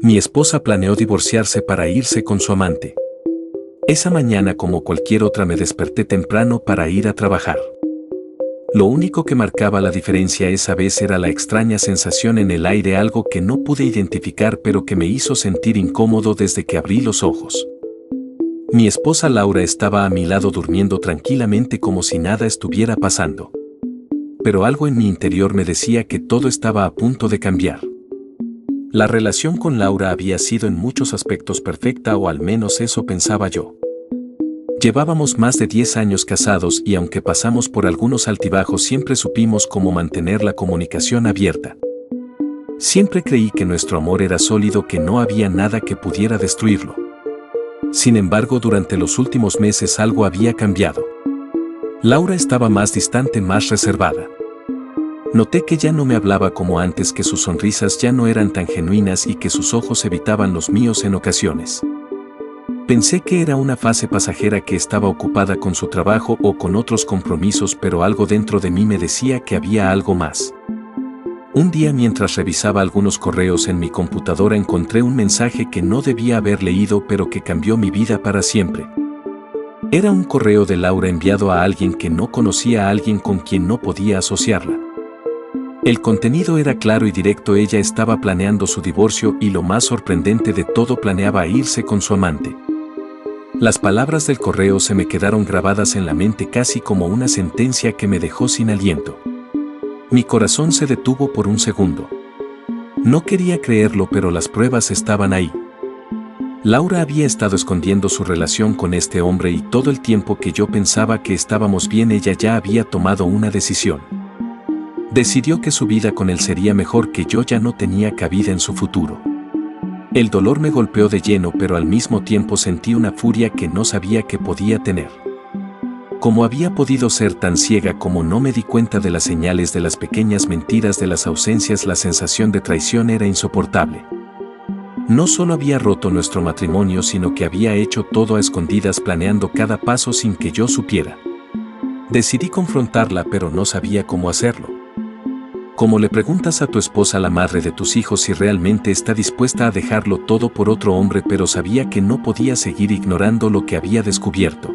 Mi esposa planeó divorciarse para irse con su amante. Esa mañana, como cualquier otra, me desperté temprano para ir a trabajar. Lo único que marcaba la diferencia esa vez era la extraña sensación en el aire, algo que no pude identificar pero que me hizo sentir incómodo desde que abrí los ojos. Mi esposa Laura estaba a mi lado durmiendo tranquilamente como si nada estuviera pasando. Pero algo en mi interior me decía que todo estaba a punto de cambiar. La relación con Laura había sido en muchos aspectos perfecta, o al menos eso pensaba yo. Llevábamos más de 10 años casados y aunque pasamos por algunos altibajos, siempre supimos cómo mantener la comunicación abierta. Siempre creí que nuestro amor era sólido, que no había nada que pudiera destruirlo. Sin embargo, durante los últimos meses algo había cambiado. Laura estaba más distante, más reservada. Noté que ya no me hablaba como antes, que sus sonrisas ya no eran tan genuinas y que sus ojos evitaban los míos en ocasiones. Pensé que era una fase pasajera, que estaba ocupada con su trabajo o con otros compromisos, pero algo dentro de mí me decía que había algo más. Un día, mientras revisaba algunos correos en mi computadora, encontré un mensaje que no debía haber leído, pero que cambió mi vida para siempre. Era un correo de Laura enviado a alguien que no conocía, a alguien con quien no podía asociarla. El contenido era claro y directo: ella estaba planeando su divorcio y, lo más sorprendente de todo, planeaba irse con su amante. Las palabras del correo se me quedaron grabadas en la mente, casi como una sentencia que me dejó sin aliento. Mi corazón se detuvo por un segundo. No quería creerlo, pero las pruebas estaban ahí. Laura había estado escondiendo su relación con este hombre, y todo el tiempo que yo pensaba que estábamos bien, ella ya había tomado una decisión. Decidió que su vida con él sería mejor, que yo ya no tenía cabida en su futuro. El dolor me golpeó de lleno, pero al mismo tiempo sentí una furia que no sabía que podía tener. ¿Cómo había podido ser tan ciega? ¿Cómo no me di cuenta de las señales, de las pequeñas mentiras, de las ausencias? La sensación de traición era insoportable. No solo había roto nuestro matrimonio, sino que había hecho todo a escondidas, planeando cada paso sin que yo supiera. Decidí confrontarla, pero no sabía cómo hacerlo. ¿Cómo le preguntas a tu esposa, la madre de tus hijos, si realmente está dispuesta a dejarlo todo por otro hombre? Pero sabía que no podía seguir ignorando lo que había descubierto.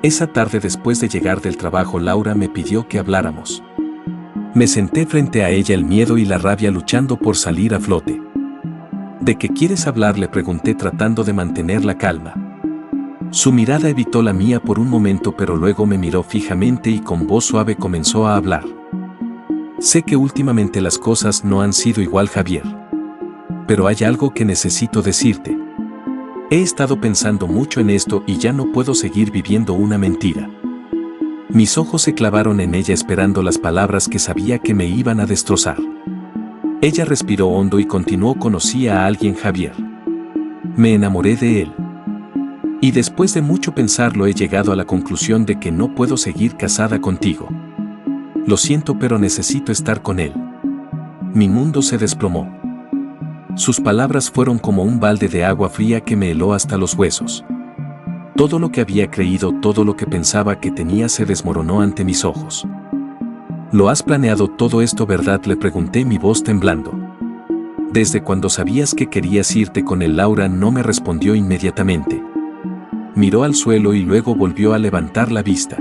Esa tarde, después de llegar del trabajo, Laura me pidió que habláramos. Me senté frente a ella, el miedo y la rabia luchando por salir a flote. ¿De qué quieres hablar?, le pregunté, tratando de mantener la calma. Su mirada evitó la mía por un momento, pero luego me miró fijamente y con voz suave comenzó a hablar. Sé que últimamente las cosas no han sido igual, Javier. Pero hay algo que necesito decirte. He estado pensando mucho en esto y ya no puedo seguir viviendo una mentira. Mis ojos se clavaron en ella, esperando las palabras que sabía que me iban a destrozar. Ella respiró hondo y continuó: conocí a alguien, Javier. Me enamoré de él. Y después de mucho pensarlo, he llegado a la conclusión de que no puedo seguir casada contigo. Lo siento, pero necesito estar con él. Mi mundo se desplomó. Sus palabras fueron como un balde de agua fría que me heló hasta los huesos. Todo lo que había creído, todo lo que pensaba que tenía, se desmoronó ante mis ojos. ¿Lo has planeado todo esto, verdad?, le pregunté, mi voz temblando. ¿Desde cuando sabías que querías irte con él? Laura no me respondió inmediatamente. Miró al suelo y luego volvió a levantar la vista.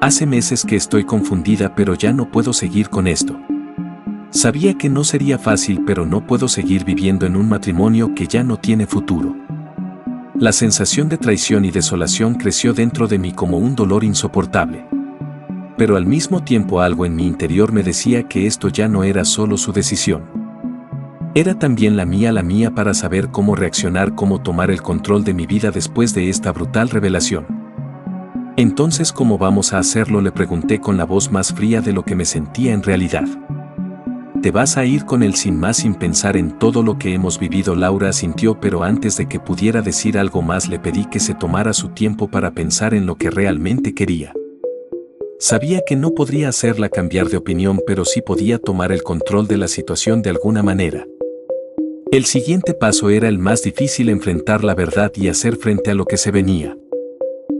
Hace meses que estoy confundida, pero ya no puedo seguir con esto. Sabía que no sería fácil, pero no puedo seguir viviendo en un matrimonio que ya no tiene futuro. La sensación de traición y desolación creció dentro de mí como un dolor insoportable. Pero al mismo tiempo algo en mi interior me decía que esto ya no era solo su decisión. Era también la mía para saber cómo reaccionar, cómo tomar el control de mi vida después de esta brutal revelación. Entonces, ¿cómo vamos a hacerlo?, le pregunté con la voz más fría de lo que me sentía en realidad. ¿Te vas a ir con él sin más, sin pensar en todo lo que hemos vivido? Laura asintió, pero antes de que pudiera decir algo más le pedí que se tomara su tiempo para pensar en lo que realmente quería. Sabía que no podría hacerla cambiar de opinión, pero sí podía tomar el control de la situación de alguna manera. El siguiente paso era el más difícil: enfrentar la verdad y hacer frente a lo que se venía.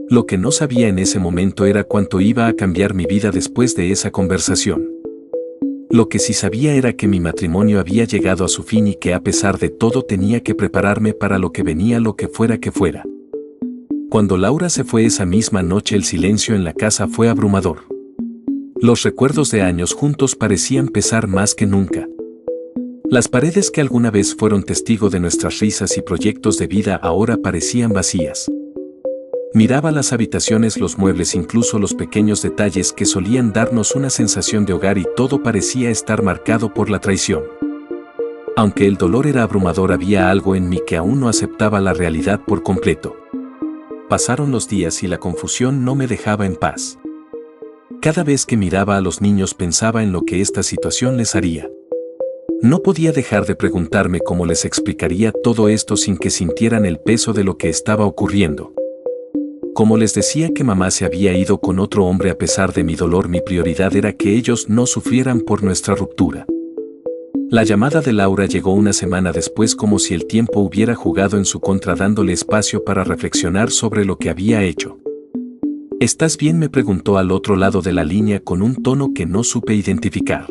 Lo que no sabía en ese momento era cuánto iba a cambiar mi vida después de esa conversación. Lo que sí sabía era que mi matrimonio había llegado a su fin y que a pesar de todo tenía que prepararme para lo que venía, lo que fuera que fuera. Cuando Laura se fue esa misma noche, el silencio en la casa fue abrumador. Los recuerdos de años juntos parecían pesar más que nunca. Las paredes que alguna vez fueron testigo de nuestras risas y proyectos de vida ahora parecían vacías. Miraba las habitaciones, los muebles, incluso los pequeños detalles que solían darnos una sensación de hogar, y todo parecía estar marcado por la traición. Aunque el dolor era abrumador, había algo en mí que aún no aceptaba la realidad por completo. Pasaron los días y la confusión no me dejaba en paz. Cada vez que miraba a los niños pensaba en lo que esta situación les haría. No podía dejar de preguntarme cómo les explicaría todo esto sin que sintieran el peso de lo que estaba ocurriendo. Como les decía que mamá se había ido con otro hombre, a pesar de mi dolor, mi prioridad era que ellos no sufrieran por nuestra ruptura. La llamada de Laura llegó una semana después, como si el tiempo hubiera jugado en su contra, dándole espacio para reflexionar sobre lo que había hecho. ¿Estás bien?, me preguntó al otro lado de la línea con un tono que no supe identificar.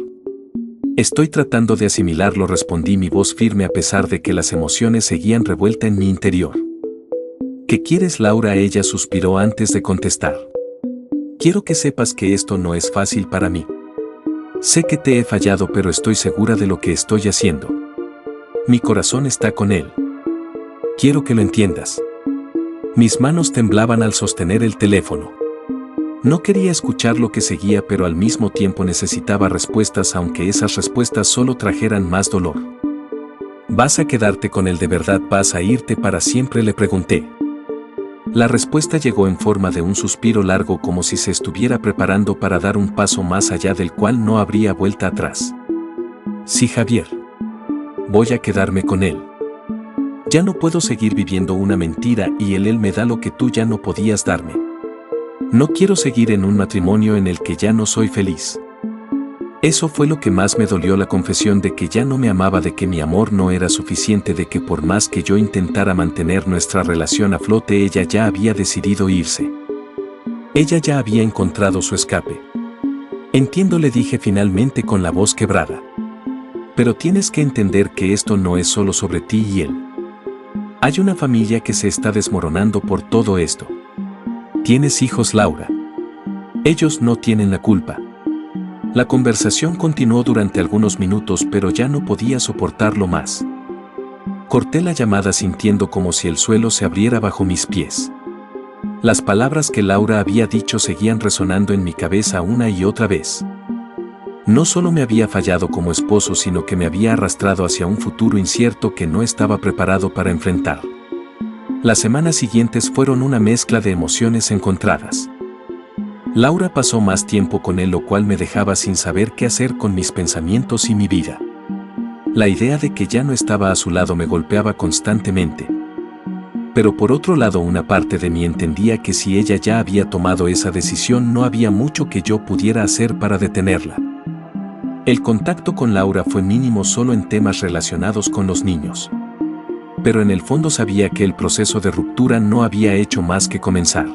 Estoy tratando de asimilarlo, respondí, mi voz firme a pesar de que las emociones seguían revueltas en mi interior. ¿Qué quieres, Laura?, ella suspiró antes de contestar. Quiero que sepas que esto no es fácil para mí. Sé que te he fallado, pero estoy segura de lo que estoy haciendo. Mi corazón está con él. Quiero que lo entiendas. Mis manos temblaban al sostener el teléfono. No quería escuchar lo que seguía, pero al mismo tiempo necesitaba respuestas, aunque esas respuestas solo trajeran más dolor. ¿Vas a quedarte con él de verdad? ¿Vas a irte para siempre?, le pregunté. La respuesta llegó en forma de un suspiro largo, como si se estuviera preparando para dar un paso más allá del cual no habría vuelta atrás. Sí, Javier. Voy a quedarme con él. Ya no puedo seguir viviendo una mentira, y él me da lo que tú ya no podías darme. No quiero seguir en un matrimonio en el que ya no soy feliz. Eso fue lo que más me dolió, la confesión de que ya no me amaba, de que mi amor no era suficiente, de que por más que yo intentara mantener nuestra relación a flote, ella ya había decidido irse. Ella ya había encontrado su escape. Entiendo, le dije finalmente con la voz quebrada. Pero tienes que entender que esto no es solo sobre ti y él. Hay una familia que se está desmoronando por todo esto. Tienes hijos, Laura. Ellos no tienen la culpa. La conversación continuó durante algunos minutos, pero ya no podía soportarlo más. Corté la llamada sintiendo como si el suelo se abriera bajo mis pies. Las palabras que Laura había dicho seguían resonando en mi cabeza una y otra vez. No solo me había fallado como esposo, sino que me había arrastrado hacia un futuro incierto que no estaba preparado para enfrentar. Las semanas siguientes fueron una mezcla de emociones encontradas. Laura pasó más tiempo con él, lo cual me dejaba sin saber qué hacer con mis pensamientos y mi vida. La idea de que ya no estaba a su lado me golpeaba constantemente. Pero por otro lado, una parte de mí entendía que si ella ya había tomado esa decisión, no había mucho que yo pudiera hacer para detenerla. El contacto con Laura fue mínimo, solo en temas relacionados con los niños. Pero en el fondo sabía que el proceso de ruptura no había hecho más que comenzar.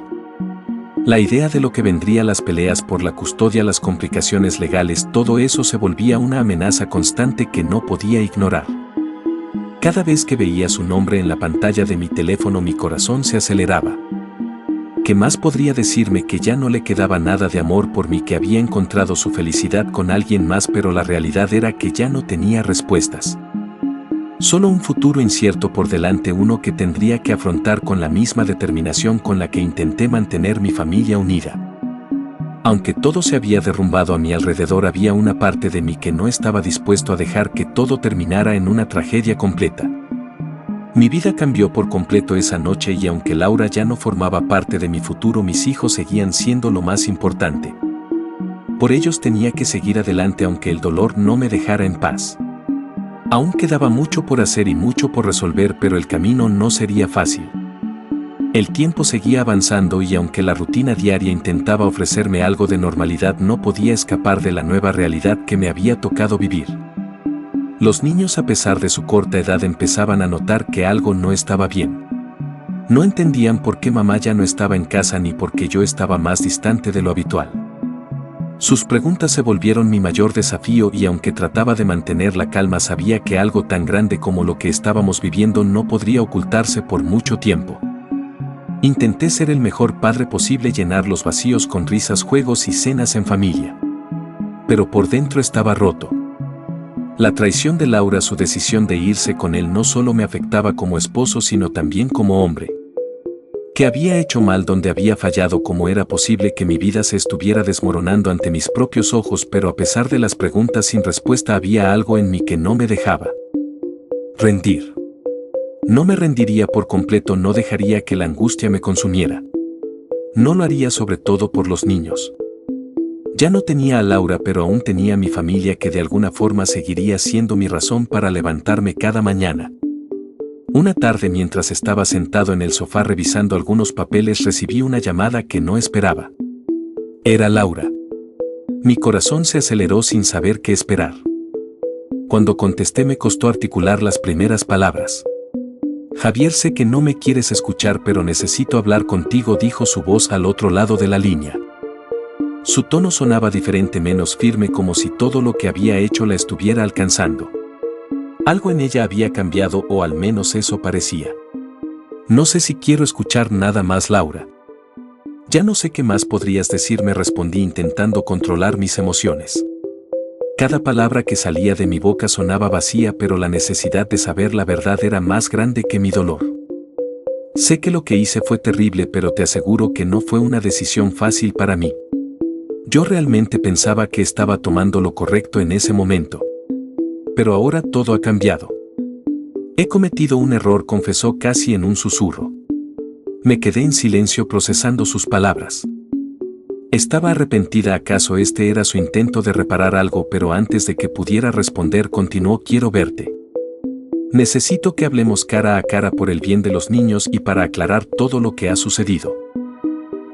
La idea de lo que vendría, las peleas por la custodia, las complicaciones legales, todo eso se volvía una amenaza constante que no podía ignorar. Cada vez que veía su nombre en la pantalla de mi teléfono, mi corazón se aceleraba. ¿Qué más podría decirme? Que ya no le quedaba nada de amor por mí, que había encontrado su felicidad con alguien más, pero la realidad era que ya no tenía respuestas. Solo un futuro incierto por delante, uno que tendría que afrontar con la misma determinación con la que intenté mantener mi familia unida. Aunque todo se había derrumbado a mi alrededor, había una parte de mí que no estaba dispuesto a dejar que todo terminara en una tragedia completa. Mi vida cambió por completo esa noche, y aunque Laura ya no formaba parte de mi futuro, mis hijos seguían siendo lo más importante. Por ellos tenía que seguir adelante, aunque el dolor no me dejara en paz. Aún quedaba mucho por hacer y mucho por resolver, pero el camino no sería fácil. El tiempo seguía avanzando, y aunque la rutina diaria intentaba ofrecerme algo de normalidad, no podía escapar de la nueva realidad que me había tocado vivir. Los niños, a pesar de su corta edad, empezaban a notar que algo no estaba bien. No entendían por qué mamá ya no estaba en casa ni por qué yo estaba más distante de lo habitual. Sus preguntas se volvieron mi mayor desafío y aunque trataba de mantener la calma sabía que algo tan grande como lo que estábamos viviendo no podría ocultarse por mucho tiempo. Intenté ser el mejor padre posible, llenar los vacíos con risas, juegos y cenas en familia. Pero por dentro estaba roto. La traición de Laura, su decisión de irse con él, no solo me afectaba como esposo sino también como hombre. ¿Qué había hecho mal? ¿Dónde había fallado? ¿Cómo era posible que mi vida se estuviera desmoronando ante mis propios ojos? Pero a pesar de las preguntas sin respuesta había algo en mí que no me dejaba rendir. No me rendiría por completo, no dejaría que la angustia me consumiera. No lo haría, sobre todo por los niños. Ya no tenía a Laura, pero aún tenía a mi familia, que de alguna forma seguiría siendo mi razón para levantarme cada mañana. Una tarde, mientras estaba sentado en el sofá revisando algunos papeles, recibí una llamada que no esperaba. Era Laura. Mi corazón se aceleró sin saber qué esperar. Cuando contesté me costó articular las primeras palabras. Javier, sé que no me quieres escuchar, pero necesito hablar contigo, dijo su voz al otro lado de la línea. Su tono sonaba diferente, menos firme, como si todo lo que había hecho la estuviera alcanzando. Algo en ella había cambiado, o al menos eso parecía. No sé si quiero escuchar nada más, Laura. Ya no sé qué más podrías decirme, respondí intentando controlar mis emociones. Cada palabra que salía de mi boca sonaba vacía, pero la necesidad de saber la verdad era más grande que mi dolor. Sé que lo que hice fue terrible, pero te aseguro que no fue una decisión fácil para mí. Yo realmente pensaba que estaba tomando lo correcto en ese momento. Pero ahora todo ha cambiado. He cometido un error, confesó casi en un susurro. Me quedé en silencio procesando sus palabras. ¿Estaba arrepentida? ¿Acaso este era su intento de reparar algo? Pero antes de que pudiera responder continuó: quiero verte. Necesito que hablemos cara a cara por el bien de los niños y para aclarar todo lo que ha sucedido.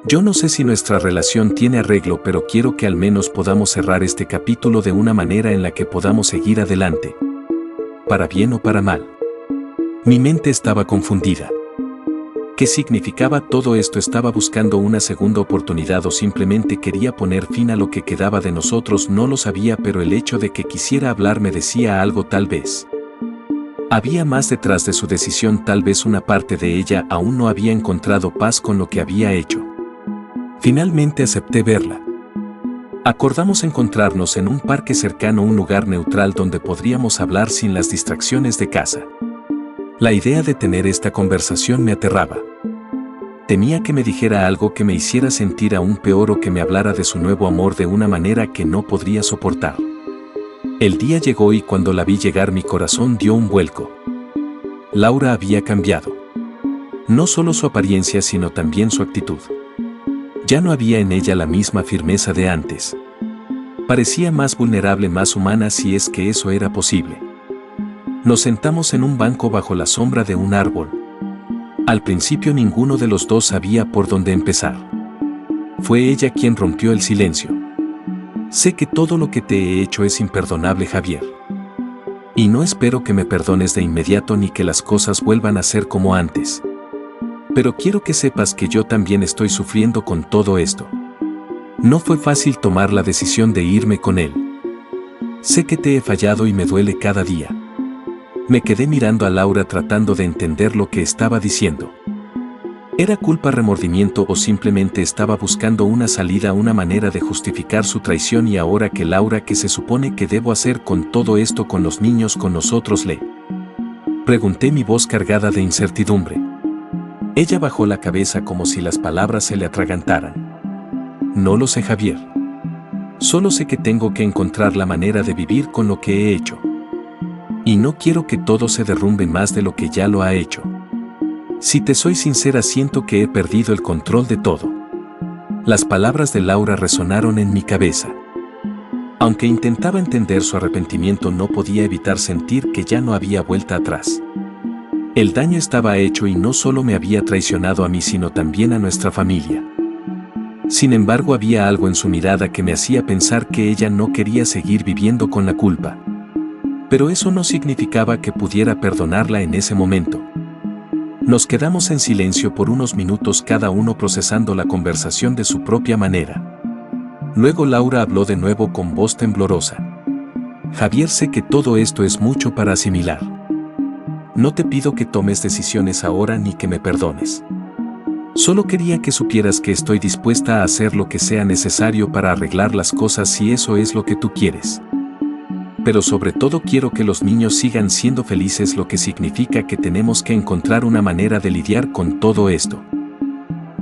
Yo no sé si nuestra relación tiene arreglo, pero quiero que al menos podamos cerrar este capítulo de una manera en la que podamos seguir adelante. Para bien o para mal. Mi mente estaba confundida. ¿Qué significaba todo esto? ¿Estaba buscando una segunda oportunidad o simplemente quería poner fin a lo que quedaba de nosotros? No lo sabía, pero el hecho de que quisiera hablar me decía algo. Tal vez había más detrás de su decisión, tal vez una parte de ella aún no había encontrado paz con lo que había hecho. Finalmente acepté verla. Acordamos encontrarnos en un parque cercano, un lugar neutral donde podríamos hablar sin las distracciones de casa. La idea de tener esta conversación me aterraba. Temía que me dijera algo que me hiciera sentir aún peor o que me hablara de su nuevo amor de una manera que no podría soportar. El día llegó y cuando la vi llegar mi corazón dio un vuelco. Laura había cambiado. No solo su apariencia sino también su actitud. Ya no había en ella la misma firmeza de antes. Parecía más vulnerable, más humana, si es que eso era posible. Nos sentamos en un banco bajo la sombra de un árbol. Al principio ninguno de los dos sabía por dónde empezar. Fue ella quien rompió el silencio. Sé que todo lo que te he hecho es imperdonable, Javier. Y no espero que me perdones de inmediato ni que las cosas vuelvan a ser como antes. Pero quiero que sepas que yo también estoy sufriendo con todo esto. No fue fácil tomar la decisión de irme con él. Sé que te he fallado y me duele cada día. Me quedé mirando a Laura tratando de entender lo que estaba diciendo. ¿Era culpa, remordimiento o simplemente estaba buscando una salida, una manera de justificar su traición? Y ahora que Laura, ¿qué se supone que debo hacer con todo esto, con los niños, con nosotros? Le pregunté, mi voz cargada de incertidumbre. Ella bajó la cabeza como si las palabras se le atragantaran. No lo sé, Javier. Solo sé que tengo que encontrar la manera de vivir con lo que he hecho. Y no quiero que todo se derrumbe más de lo que ya lo ha hecho. Si te soy sincera, siento que he perdido el control de todo. Las palabras de Laura resonaron en mi cabeza. Aunque intentaba entender su arrepentimiento, no podía evitar sentir que ya no había vuelta atrás. El daño estaba hecho y no solo me había traicionado a mí sino también a nuestra familia. Sin embargo, había algo en su mirada que me hacía pensar que ella no quería seguir viviendo con la culpa. Pero eso no significaba que pudiera perdonarla en ese momento. Nos quedamos en silencio por unos minutos, cada uno procesando la conversación de su propia manera. Luego Laura habló de nuevo con voz temblorosa. Javier, sé que todo esto es mucho para asimilar. No te pido que tomes decisiones ahora ni que me perdones. Solo quería que supieras que estoy dispuesta a hacer lo que sea necesario para arreglar las cosas si eso es lo que tú quieres. Pero sobre todo quiero que los niños sigan siendo felices, lo que significa que tenemos que encontrar una manera de lidiar con todo esto.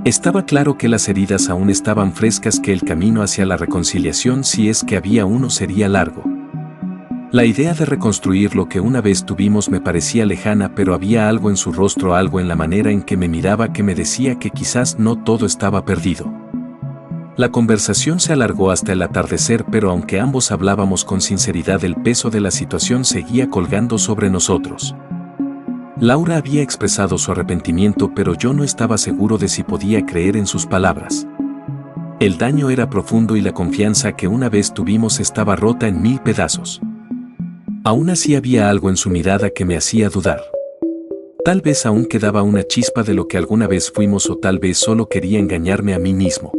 Estaba claro que las heridas aún estaban frescas, que el camino hacia la reconciliación, si es que había uno, sería largo. La idea de reconstruir lo que una vez tuvimos me parecía lejana, pero había algo en su rostro, algo en la manera en que me miraba, que me decía que quizás no todo estaba perdido. La conversación se alargó hasta el atardecer, pero aunque ambos hablábamos con sinceridad, el peso de la situación seguía colgando sobre nosotros. Laura había expresado su arrepentimiento, pero yo no estaba seguro de si podía creer en sus palabras. El daño era profundo y la confianza que una vez tuvimos estaba rota en 1000 pedazos. Aún así había algo en su mirada que me hacía dudar. Tal vez aún quedaba una chispa de lo que alguna vez fuimos, o tal vez solo quería engañarme a mí mismo.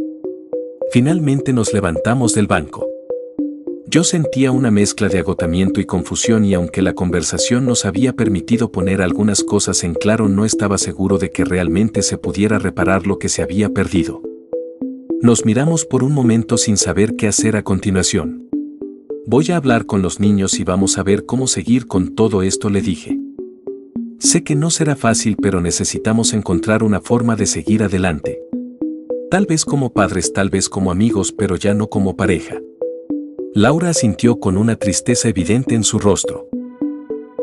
Finalmente nos levantamos del banco. Yo sentía una mezcla de agotamiento y confusión, y aunque la conversación nos había permitido poner algunas cosas en claro, no estaba seguro de que realmente se pudiera reparar lo que se había perdido. Nos miramos por un momento sin saber qué hacer a continuación. Voy a hablar con los niños y vamos a ver cómo seguir con todo esto, le dije. Sé que no será fácil, pero necesitamos encontrar una forma de seguir adelante. Tal vez como padres, tal vez como amigos, pero ya no como pareja. Laura asintió con una tristeza evidente en su rostro.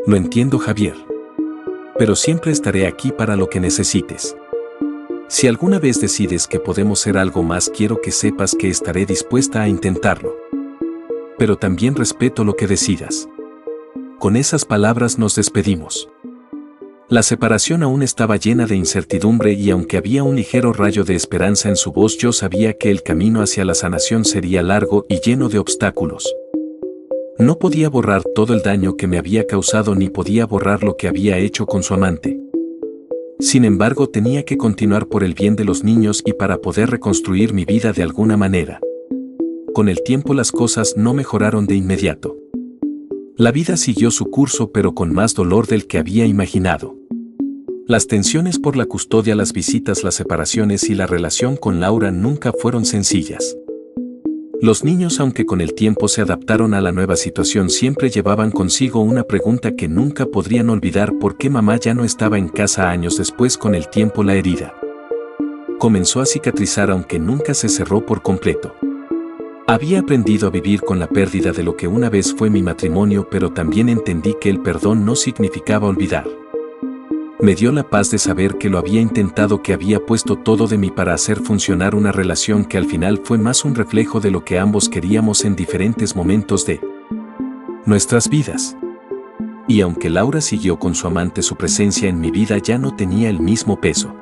Lo entiendo, Javier. Pero siempre estaré aquí para lo que necesites. Si alguna vez decides que podemos ser algo más, quiero que sepas que estaré dispuesta a intentarlo. Pero también respeto lo que decidas. Con esas palabras nos despedimos. La separación aún estaba llena de incertidumbre, y aunque había un ligero rayo de esperanza en su voz, yo sabía que el camino hacia la sanación sería largo y lleno de obstáculos. No podía borrar todo el daño que me había causado, ni podía borrar lo que había hecho con su amante. Sin embargo, tenía que continuar por el bien de los niños y para poder reconstruir mi vida de alguna manera. Con el tiempo las cosas no mejoraron de inmediato. La vida siguió su curso, pero con más dolor del que había imaginado. Las tensiones por la custodia, las visitas, las separaciones y la relación con Laura nunca fueron sencillas. Los niños, aunque con el tiempo se adaptaron a la nueva situación, siempre llevaban consigo una pregunta que nunca podrían olvidar: ¿por qué mamá ya no estaba en casa? Años después, con el tiempo, la herida comenzó a cicatrizar, aunque nunca se cerró por completo. Había aprendido a vivir con la pérdida de lo que una vez fue mi matrimonio, pero también entendí que el perdón no significaba olvidar. Me dio la paz de saber que lo había intentado, que había puesto todo de mí para hacer funcionar una relación que al final fue más un reflejo de lo que ambos queríamos en diferentes momentos de nuestras vidas. Y aunque Laura siguió con su amante, su presencia en mi vida ya no tenía el mismo peso.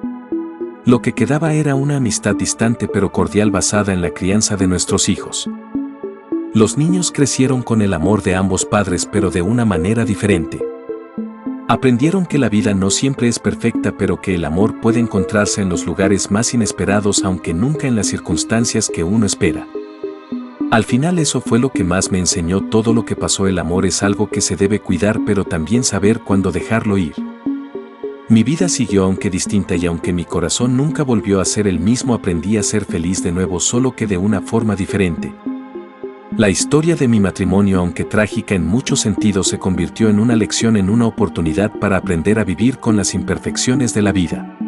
Lo que quedaba era una amistad distante pero cordial, basada en la crianza de nuestros hijos. Los niños crecieron con el amor de ambos padres, pero de una manera diferente. Aprendieron que la vida no siempre es perfecta, pero que el amor puede encontrarse en los lugares más inesperados, aunque nunca en las circunstancias que uno espera. Al final eso fue lo que más me enseñó todo lo que pasó. El amor es algo que se debe cuidar, pero también saber cuándo dejarlo ir. Mi vida siguió, aunque distinta, y aunque mi corazón nunca volvió a ser el mismo, aprendí a ser feliz de nuevo, solo que de una forma diferente. La historia de mi matrimonio, aunque trágica en muchos sentidos, se convirtió en una lección, en una oportunidad para aprender a vivir con las imperfecciones de la vida.